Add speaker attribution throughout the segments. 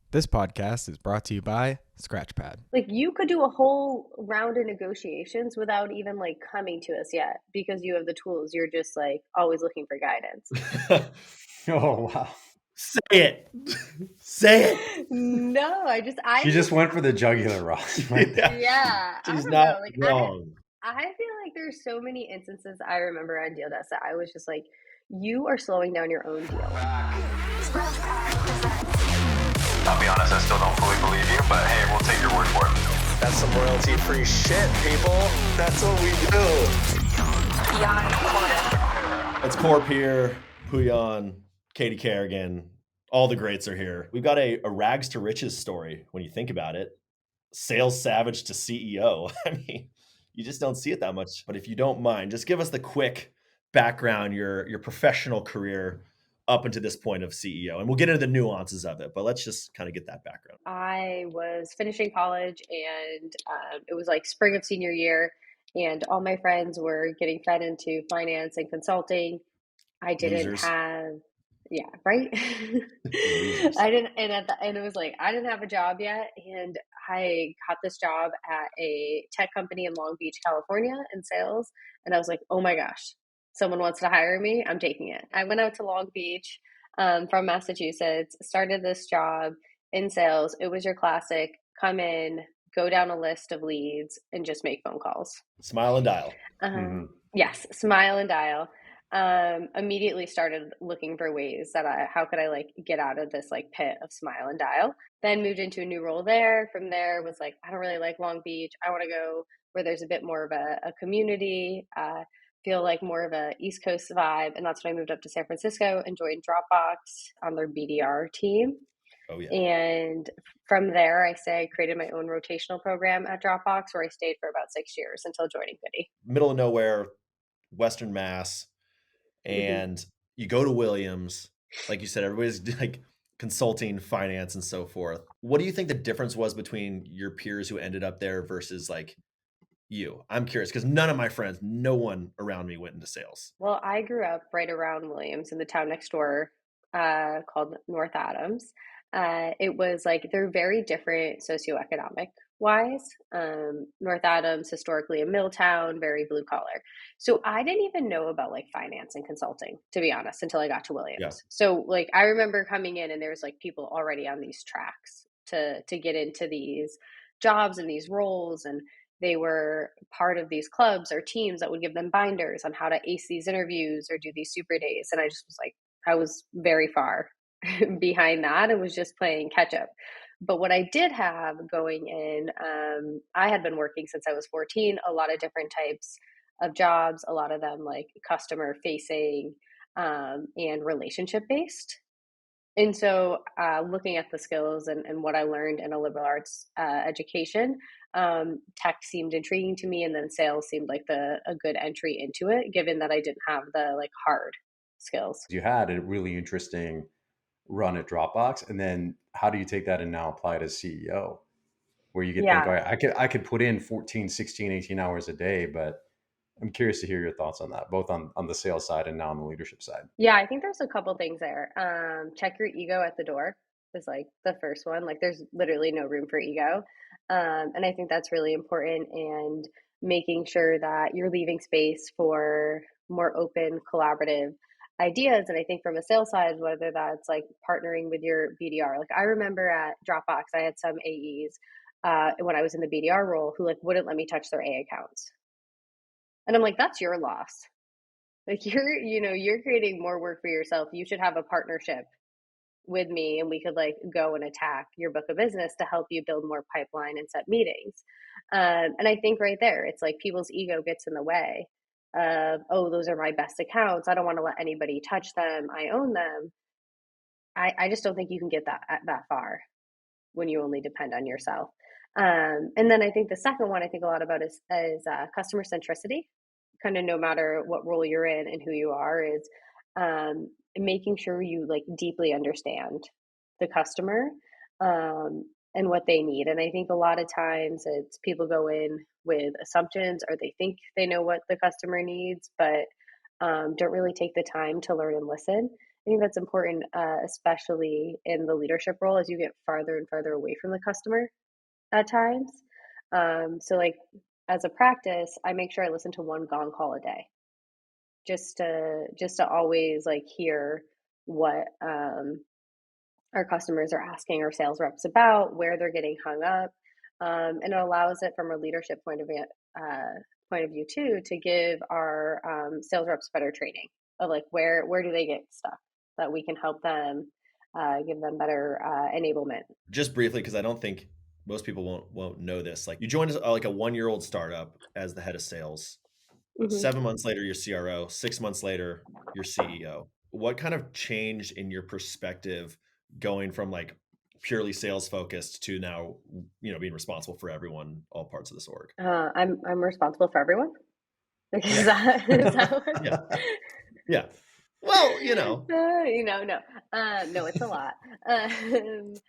Speaker 1: This podcast is brought to you by Scratchpad.
Speaker 2: Like, you could do a whole round of negotiations without even like coming to us yet because you have the tools. You're just like always looking for guidance.
Speaker 3: Oh, wow.
Speaker 4: Say it. Say it.
Speaker 2: No,
Speaker 3: She just went for the jugular, Ross. Right there.
Speaker 2: Yeah, I
Speaker 4: She's
Speaker 2: don't
Speaker 4: not
Speaker 2: know. Like,
Speaker 4: wrong.
Speaker 2: I feel like there's so many instances I remember on Deal Desk that I was just like, you are slowing down your own deal.
Speaker 5: I'll be honest, I still don't fully believe you, but hey, we'll take your word for it.
Speaker 6: That's some royalty-free shit, people. That's what we do.
Speaker 4: It's Corp here, Pouyan, Katy Carrigan. All the greats are here. We've got a rags to riches story when you think about it. Sales savage to CEO. I mean, you just don't see it that much. But if you don't mind, just give us the quick background, your professional career up until this point of CEO. And we'll get into the nuances of it, but let's just kind of get that background.
Speaker 2: I was finishing college and it was like spring of senior year, and all my friends were getting fed into finance and consulting. I didn't
Speaker 4: Losers.
Speaker 2: have, yeah, right?
Speaker 4: Losers.
Speaker 2: I didn't, and it was like, I didn't have a job yet. And I got this job at a tech company in Long Beach, California in sales. And I was like, oh my gosh, someone wants to hire me. I'm taking it. I went out to Long Beach from Massachusetts, started this job in sales. It was your classic, come in, go down a list of leads and just make phone calls.
Speaker 4: Smile and dial.
Speaker 2: Yes, smile and dial. Immediately started looking for ways that how could I like get out of this like pit of smile and dial. Then moved into a new role there. From there was like, I don't really like Long Beach. I want to go where there's a bit more of a community, feel like more of a East Coast vibe. And that's when I moved up to San Francisco and joined Dropbox on their BDR team.
Speaker 4: Oh, yeah.
Speaker 2: And from there, I created my own rotational program at Dropbox where I stayed for about 6 years until joining Goody.
Speaker 4: Middle of nowhere, Western Mass. And you go to Williams, like you said, everybody's like consulting, finance, and so forth. What do you think the difference was between your peers who ended up there versus like you? I'm curious because none of my friends, no one around me went into sales.
Speaker 2: Well, I grew up right around Williams in the town next door called North Adams. It was like they're very different socioeconomic wise. North Adams, historically a mill town, very blue collar. So I didn't even know about like finance and consulting, to be honest, until I got to Williams.
Speaker 4: Yeah.
Speaker 2: So like I remember coming in and there was like people already on these tracks to get into these jobs and these roles, and they were part of these clubs or teams that would give them binders on how to ace these interviews or do these super days. And I just was like, I was very far behind that and was just playing catch up. But what I did have going in, I had been working since I was 14, a lot of different types of jobs, a lot of them like customer facing and relationship based. And so looking at the skills and what I learned in a liberal arts education, tech seemed intriguing to me. And then sales seemed like a good entry into it, given that I didn't have the like hard skills.
Speaker 3: You had a really interesting run at Dropbox. And then how do you take that and now apply it as CEO? Where you could think, all right, I could put in 14, 16, 18 hours a day, but I'm curious to hear your thoughts on that, both on the sales side and now on the leadership side.
Speaker 2: Yeah, I think there's a couple things there. Check your ego at the door is like the first one. Like there's literally no room for ego. And I think that's really important, and making sure that you're leaving space for more open, collaborative ideas. And I think from a sales side, whether that's like partnering with your BDR, like I remember at Dropbox, I had some AEs when I was in the BDR role who like wouldn't let me touch their A accounts. And I'm like, that's your loss. Like you're creating more work for yourself. You should have a partnership with me and we could like go and attack your book of business to help you build more pipeline and set meetings. And I think right there, it's like people's ego gets in the way of, oh, those are my best accounts. I don't want to let anybody touch them. I own them. I just don't think you can get that far when you only depend on yourself. And then I think the second one I think a lot about is customer centricity. Kind of no matter what role you're in and who you are, is making sure you like deeply understand the customer and what they need. And I think a lot of times it's people go in with assumptions or they think they know what the customer needs, but don't really take the time to learn and listen. think that's important, especially in the leadership role as you get farther and farther away from the customer at times. So like as a practice, I make sure I listen to one gong call a day, just to always like hear what our customers are asking our sales reps about, where they're getting hung up, and it allows it from a leadership point of view too, to give our sales reps better training of like where do they get stuck that we can help them, give them better enablement.
Speaker 4: Just briefly, because I don't think most people won't know this. Like you joined like a 1-year-old startup as the head of sales. 7 months later, you're CRO. 6 months later, you're CEO. What kind of changed in your perspective going from like purely sales focused to now, being responsible for everyone, all parts of this org?
Speaker 2: I'm responsible for everyone. Is that
Speaker 4: yeah. Yeah. Well,
Speaker 2: no, it's a lot. And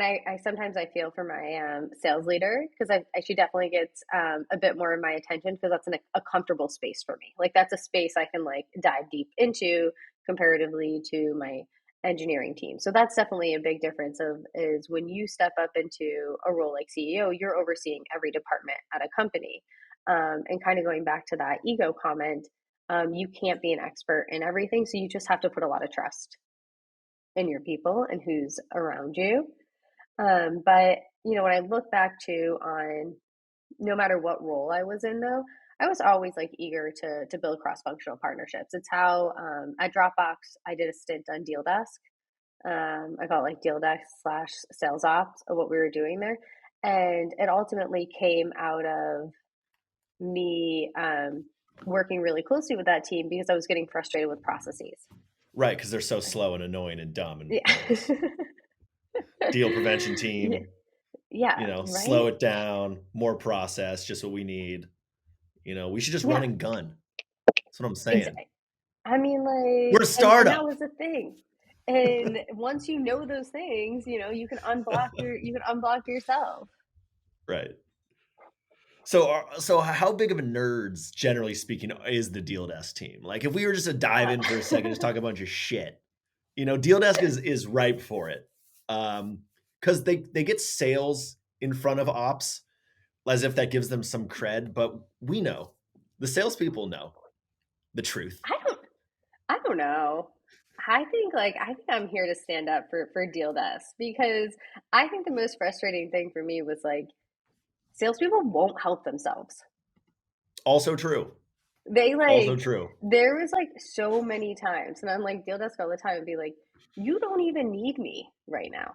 Speaker 2: I sometimes I feel for my sales leader because she definitely gets a bit more of my attention because that's a comfortable space for me. Like that's a space I can like dive deep into comparatively to my engineering team. So that's definitely a big difference is when you step up into a role like CEO, you're overseeing every department at a company. And kind of going back to that ego comment, you can't be an expert in everything. So you just have to put a lot of trust in your people and who's around you. But, when I look back on no matter what role I was in, though, I was always like eager to build cross-functional partnerships. It's how at Dropbox, I did a stint on Deal Desk. I got like Deal Desk / sales ops of what we were doing there. And it ultimately came out of me working really closely with that team because I was getting frustrated with processes.
Speaker 4: Right, because they're so slow and annoying and dumb. And deal prevention team.
Speaker 2: Yeah.
Speaker 4: Slow it down, more process, just what we need. We should just run and gun. That's what I'm saying.
Speaker 2: I mean, like
Speaker 4: we're a startup.
Speaker 2: And that was the thing. And once you know those things, you can unblock yourself.
Speaker 4: Right. So how big of a nerds, generally speaking, is the Deal Desk team? Like if we were just to dive in for a second, just talk a bunch of shit, Deal Desk is ripe for it. Because they get sales in front of ops as if that gives them some cred, but we know, the salespeople know the truth.
Speaker 2: I don't know. I think I'm here to stand up for Deal Desk because I think the most frustrating thing for me was like salespeople won't help themselves.
Speaker 4: Also true.
Speaker 2: Also true. There was like so many times, and I'm like Deal Desk all the time and be like, you don't even need me right now.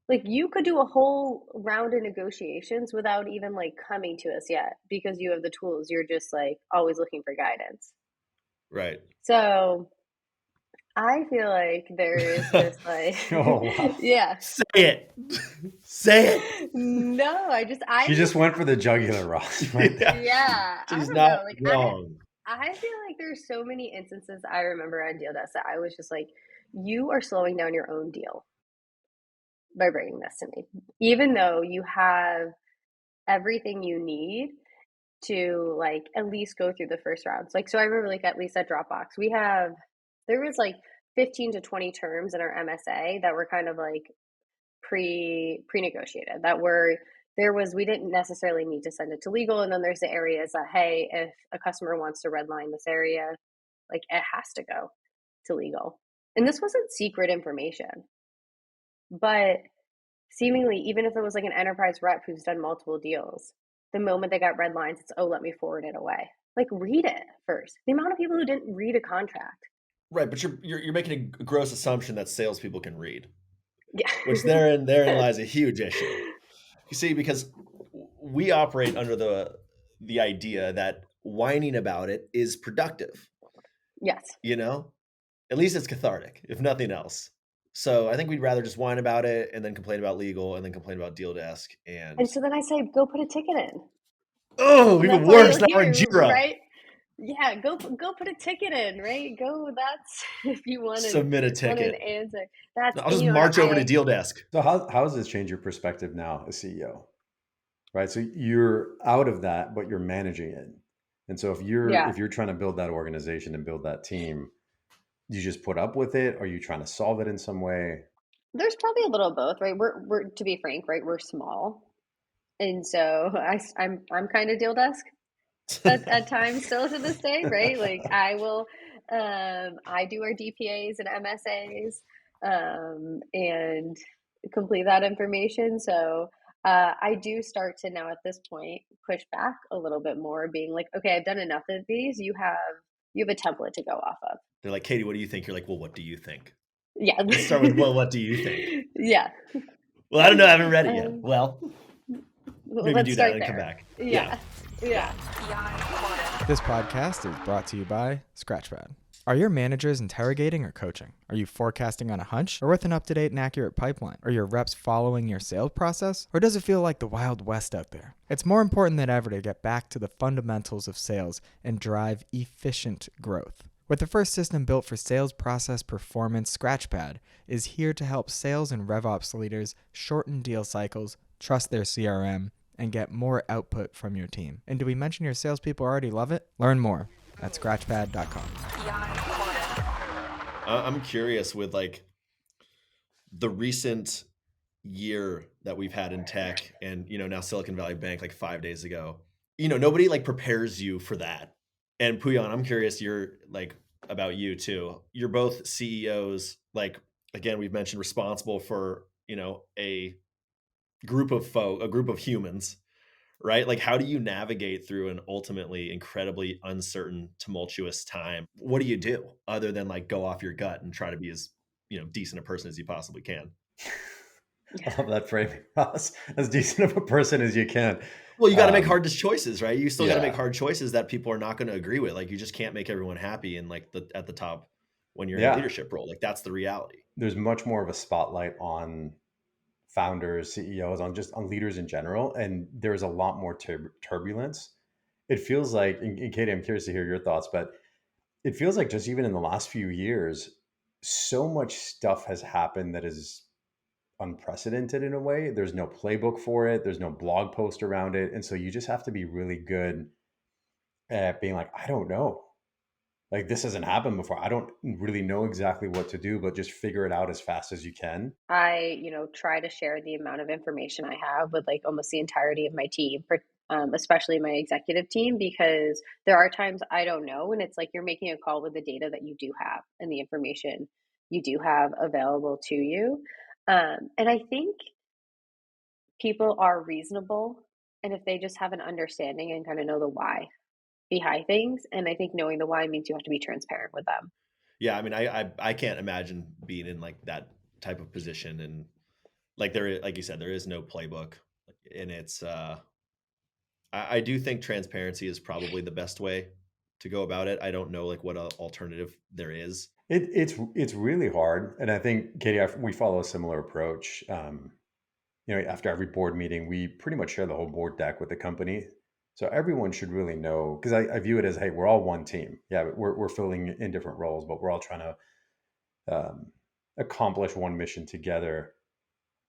Speaker 2: Like you could do a whole round of negotiations without even like coming to us yet because you have the tools. You're just like always looking for guidance.
Speaker 4: Right.
Speaker 2: So I feel like there is this like, yeah.
Speaker 4: Say it.
Speaker 2: No,
Speaker 3: she just went for the jugular, Ross. Right there.
Speaker 2: Yeah.
Speaker 4: She's not wrong.
Speaker 2: I feel like there's so many instances I remember on Deal Desk that I was just like, you are slowing down your own deal by bringing this to me, even though you have everything you need to like at least go through the first rounds. Like, so I remember like at least at Dropbox, there was like 15 to 20 terms in our MSA that were kind of like pre-negotiated we didn't necessarily need to send it to legal. And then there's the areas that, hey, if a customer wants to redline this area, like it has to go to legal. And this wasn't secret information, but seemingly, even if it was like an enterprise rep who's done multiple deals, the moment they got red lines, it's, let me forward it away. Like read it first. The amount of people who didn't read a contract.
Speaker 4: Right, but you're making a gross assumption that salespeople can read.
Speaker 2: Yeah.
Speaker 4: Which therein lies a huge issue. You see, because we operate under the idea that whining about it is productive.
Speaker 2: Yes.
Speaker 4: At least it's cathartic, if nothing else. So I think we'd rather just whine about it and then complain about legal and then complain about Deal Desk. And
Speaker 2: so then I say, go put a ticket in.
Speaker 4: Oh, even worse. Now we're in Jira.
Speaker 2: Right? Yeah, go put a ticket in, right? That's if you want to
Speaker 4: submit a ticket.
Speaker 2: An answer.
Speaker 4: I'll just march over to Deal Desk.
Speaker 3: So how has this changed your perspective now as CEO? Right. So you're out of that, but you're managing it. And so if you're trying to build that organization and build that team, Do you just put up with it? Are you trying to solve it in some way?
Speaker 2: There's probably a little of both, right? We're to be frank, right? We're small, and so I'm kind of deal desk at times still to this day, right? Like I do our DPAs and MSAs and complete that information. So I do start to now at this point push back a little bit more, being like, okay, I've done enough of these. You have a template to go off of.
Speaker 4: They're like, Katy, what do you think? You're like, well, what do you think?
Speaker 2: Yeah.
Speaker 4: Let's start with, well, what do you think?
Speaker 2: Yeah.
Speaker 4: Well, I don't know. I haven't read it yet. Well, maybe
Speaker 2: let's
Speaker 4: do
Speaker 2: start
Speaker 4: that and
Speaker 2: there.
Speaker 4: come back.
Speaker 2: Yeah.
Speaker 1: This podcast is brought to you by Scratchpad. Are your managers interrogating or coaching? Are you forecasting on a hunch or with an up-to-date and accurate pipeline? Are your reps following your sales process? Or does it feel like the Wild West out there? It's more important than ever to get back to the fundamentals of sales and drive efficient growth. With the first system built for sales process performance, Scratchpad is here to help sales and RevOps leaders shorten deal cycles, trust their CRM, and get more output from your team. And do we mention your salespeople already love it? Learn more at scratchpad.com.
Speaker 4: I'm curious with like the recent year that we've had in tech and, now Silicon Valley Bank like 5 days ago, nobody like prepares you for that. And Pouyan, I'm curious, you're like about you too. You're both CEOs, like, again, we've mentioned responsible for, a group of humans, right? Like, how do you navigate through an ultimately incredibly uncertain, tumultuous time? What do you do other than like go off your gut and try to be as, decent a person as you possibly can?
Speaker 3: I love that framing, Ross. As decent of a person as you can.
Speaker 4: Well, you got to make hard choices, right? You still got to
Speaker 3: Yeah.
Speaker 4: make hard choices that people are not going to agree with. Like, you just can't make everyone happy and like at the top when you're in a leadership role. Like, that's the reality.
Speaker 3: There's much more of a spotlight on founders, CEOs, on leaders in general, and there's a lot more turbulence. It feels like, and Katy, I'm curious to hear your thoughts, but it feels like just even in the last few years, so much stuff has happened that is unprecedented in a way. There's no playbook for it. There's no blog post around it. And so you just have to be really good at being like, I don't know. Like, this hasn't happened before. I don't really know exactly what to do, but just figure it out as fast as you can.
Speaker 2: I, try to share the amount of information I have with like almost the entirety of my team, especially my executive team, because there are times I don't know. And it's like you're making a call with the data that you do have and the information you do have available to you. And I think people are reasonable. And if they just have an understanding and kind of know the why behind things, and I think knowing the why means you have to be transparent with them.
Speaker 4: Yeah, I mean, I can't imagine being in like that type of position, and like like you said, there is no playbook, and it's I do think transparency is probably the best way to go about it. I don't know like what alternative there is.
Speaker 3: It's really hard, and I think Katy, we follow a similar approach. After every board meeting, we pretty much share the whole board deck with the company. So everyone should really know, because I view it as, hey, we're all one team. Yeah, we're filling in different roles, but we're all trying to accomplish one mission together.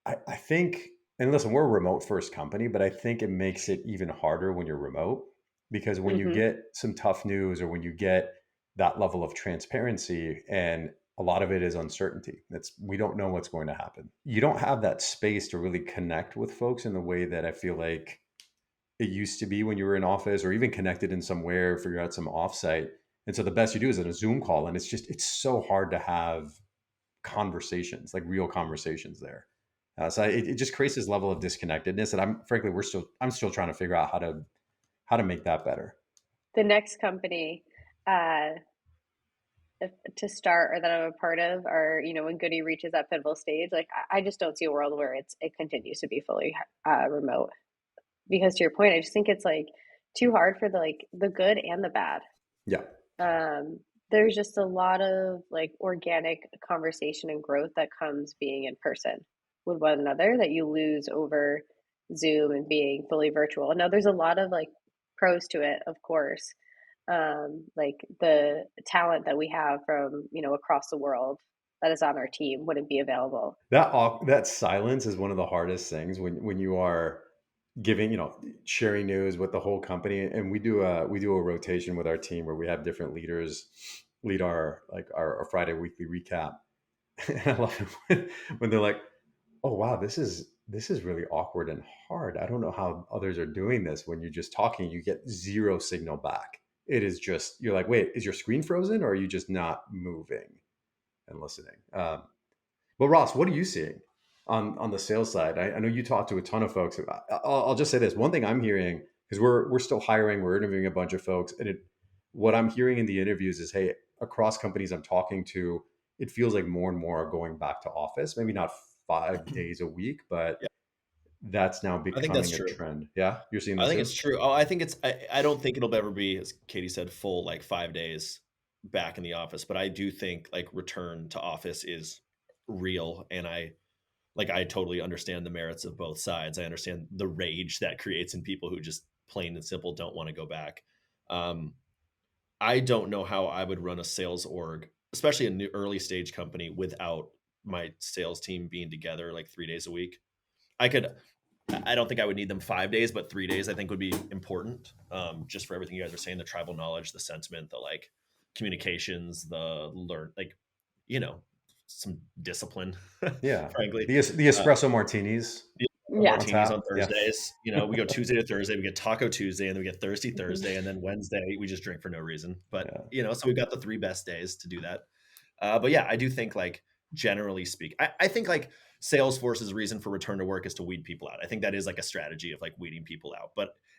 Speaker 3: I think, and listen, we're a remote first company, but I think it makes it even harder when you're remote, because when you get some tough news or when you get that level of transparency, and a lot of it is uncertainty. We don't know what's going to happen. You don't have that space to really connect with folks in the way that I feel like it used to be when you were in office, or even connected in somewhere, figure out some offsite. And so the best you do is in a Zoom call. And it's so hard to have conversations, like real conversations there. So it just creates this level of disconnectedness. And I'm still trying to figure out how to make that better.
Speaker 2: The next company to start, or that I'm a part of, or, when Goody reaches that pivotal stage, like I just don't see a world where it continues to be fully remote. Because to your point, I just think it's like too hard for the good and the bad.
Speaker 3: Yeah.
Speaker 2: There's just a lot of like organic conversation and growth that comes being in person with one another that you lose over Zoom and being fully virtual. Now there's a lot of like pros to it, of course. Like the talent that we have from, across the world that is on our team wouldn't be available.
Speaker 3: That silence is one of the hardest things when you are giving, sharing news with the whole company. And we do a rotation with our team where we have different leaders lead our Friday weekly recap. And I love it when they're like, "Oh wow, this is really awkward and hard. I don't know how others are doing this." When you're just talking, you get zero signal back. It is just, you're like, "Wait, is your screen frozen, or are you just not moving and listening?" But Ross, what are you seeing on the sales side? I know you talk to a ton of folks. I'll just say this one thing I'm hearing, because we're still hiring, we're interviewing a bunch of folks, and what I'm hearing in the interviews is, hey, across companies I'm talking to, it feels like more and more are going back to office. Maybe not 5 days a week, but
Speaker 4: Yeah.
Speaker 3: that's now becoming a trend. Yeah, you're seeing that
Speaker 4: I think
Speaker 3: too?
Speaker 4: it's true. Oh, I think I don't think it'll ever be, as Katie said, full like 5 days back in the office, but I do think like return to office is real, and I totally understand the merits of both sides. I understand the rage that creates in people who just plain and simple don't want to go back. I don't know how I would run a sales org, especially a new early stage company, without my sales team being together like 3 days a week. I don't think I would need them 5 days, but 3 days I think would be important. Just for everything you guys are saying, the tribal knowledge, the sentiment, the like communications, the learn, like, some discipline.
Speaker 3: Yeah.
Speaker 4: Frankly,
Speaker 3: the espresso martinis.
Speaker 4: Martinis on Thursdays. Yeah. We go Tuesday to Thursday, we get Taco Tuesday, and then we get Thursday, and then Wednesday we just drink for no reason. But so we've got the 3 best days to do that. But yeah, I do think like generally speak, I think like Salesforce's reason for return to work is to weed people out. I think that is like a strategy of like weeding people out.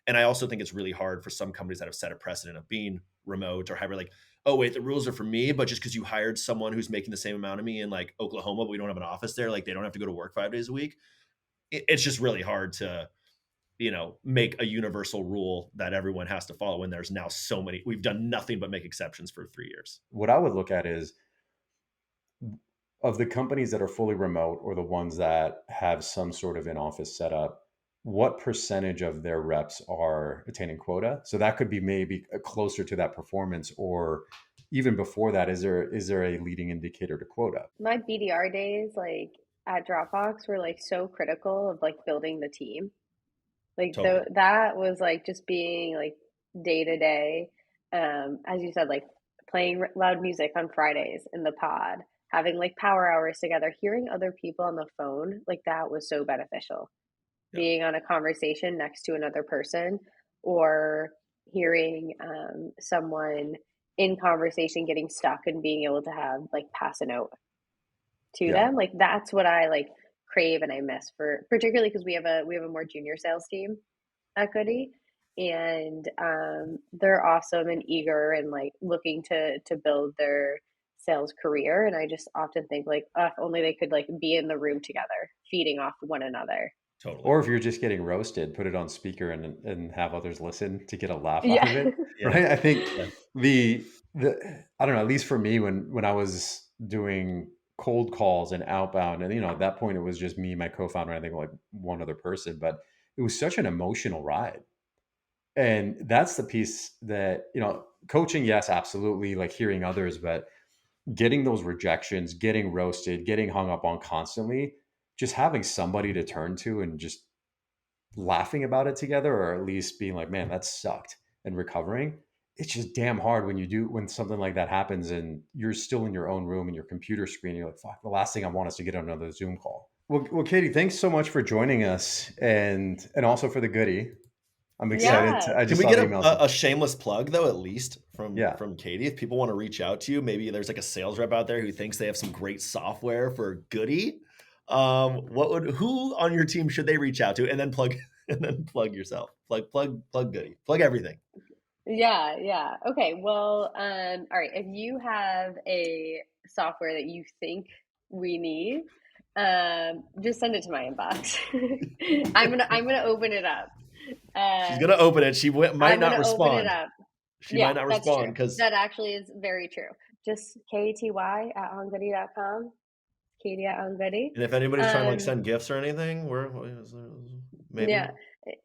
Speaker 4: And I also think it's really hard for some companies that have set a precedent of being remote or hybrid, like, oh wait, the rules are for me, but just because you hired someone who's making the same amount of me in like Oklahoma, but we don't have an office there, like they don't have to go to work 5 days a week. It's just really hard to, make a universal rule that everyone has to follow when there's now so many. We've done nothing but make exceptions for 3 years.
Speaker 3: What I would look at is, of the companies that are fully remote or the ones that have some sort of in-office setup, what percentage of their reps are attaining quota? So that could be maybe closer to that performance, or even before that, is there a leading indicator to quota?
Speaker 2: My BDR days, like at Dropbox, were like so critical of like building the team. Like
Speaker 4: Totally.
Speaker 2: that was like just being like day to day. As you said, like playing loud music on Fridays in the pod, having like power hours together, hearing other people on the phone, like that was so beneficial. Yeah. Being on a conversation next to another person, or hearing someone in conversation getting stuck and being able to have like pass a note to them, like that's what I like crave and I miss, for particularly because we have a more junior sales team at Goody, and they're awesome and eager and like looking to build their sales career. And I just often think like, if only they could like be in the room together, feeding off one another.
Speaker 4: Totally.
Speaker 3: Or if you're just getting roasted, put it on speaker and have others listen to get a laugh out of it. Right? I think the I don't know, at least for me, when I was doing cold calls and outbound, and at that point it was just me, my co-founder, and I think like one other person, but it was such an emotional ride. And that's the piece that, coaching, yes, absolutely, like hearing others, but getting those rejections, getting roasted, getting hung up on constantly, just having somebody to turn to and just laughing about it together, or at least being like, man, that sucked, and recovering. It's just damn hard when something like that happens and you're still in your own room and your computer screen. You're like, fuck, the last thing I want is to get on another Zoom call. Well, Katie, thanks so much for joining us, and also for the Goody. I'm excited.
Speaker 2: Yeah.
Speaker 4: Can we get a shameless plug though, at least from Katie? If people want to reach out to you, maybe there's like a sales rep out there who thinks they have some great software for Goody. Who on your team should they reach out to, and then plug yourself, plug Goody, plug everything.
Speaker 2: Yeah. Okay. Well, all right. If you have a software that you think we need, just send it to my inbox. I'm gonna open it up.
Speaker 4: She's gonna open it. She might not respond.
Speaker 2: Open it up.
Speaker 4: She might not respond because
Speaker 2: that actually is very true. Just KTY@ongoody.com. Katie at ongoody.
Speaker 4: And if anybody's trying to like send gifts or anything, maybe.
Speaker 2: Yeah,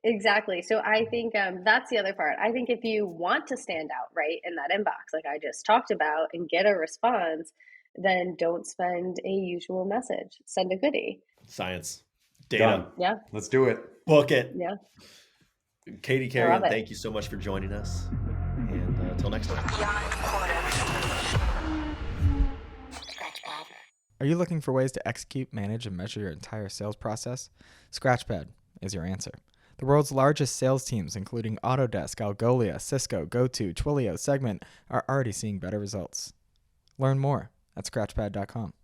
Speaker 2: exactly. So I think that's the other part. I think if you want to stand out right in that inbox, like I just talked about, and get a response, then don't spend a usual message. Send a Goody.
Speaker 4: Science. Data.
Speaker 3: Done.
Speaker 2: Yeah.
Speaker 3: Let's do it.
Speaker 4: Book it.
Speaker 2: Yeah.
Speaker 4: Katy Carrigan, thank you so much for joining us. And until next time.
Speaker 1: Are you looking for ways to execute, manage, and measure your entire sales process? Scratchpad is your answer. The world's largest sales teams, including Autodesk, Algolia, Cisco, GoTo, Twilio, Segment, are already seeing better results. Learn more at scratchpad.com.